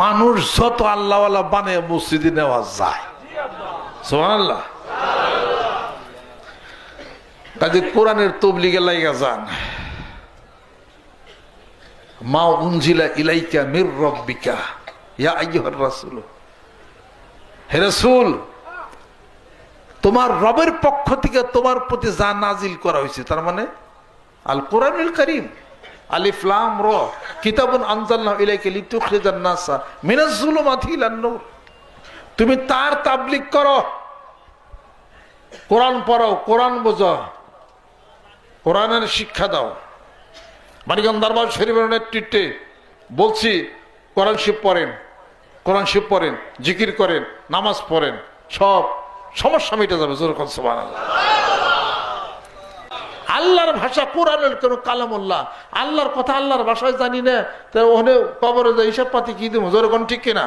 মানুষ যত আল্লাহওয়ালা বানিয়ে মসজিদে নেওয়া যায়। সুবহানাল্লাহ। কাজে কোরআনের তবলিগে লাইগা যান। মা উনজিলা ইলাইকা মির রাব্বিকা ইয়া আইয়ুহার রাসূল, হে রাসূল তোমার রবের পক্ষ থেকে তোমার প্রতি যা নাজিল করা হয়েছে, তার মানে আল কোরআনুল কারীম, আলিফ লাম র, কিতাবুন আনজালনাহু ইলাইকা লিতুখরিজান নাসা মিনাজ যুলুমাতি ইলান নূর। তুমি তার তাবলীগ করো, কোরআন পড়ো, কোরআন বোঝো, কোরআনের শিক্ষা দাও। মানিকগঞ্জ দরবার শরীফের নেতৃত্বে বলছি, কোরআন শরীফ পড়েন, কোরআন শরীফ পড়েন, জিকির করেন, নামাজ পড়েন, সব সমস্যা মিটে যাবে। জোরে বলেন সুবহানাল্লাহ। আল্লাহর ভাষা কোরআনুল কারীম কালামুল্লাহ, আল্লাহর কথা আল্লাহর ভাষায় জানি না, তো ওখানে কবরে যে হিসাব পাতি কি দেবো? জোরে কোন ঠিক কিনা?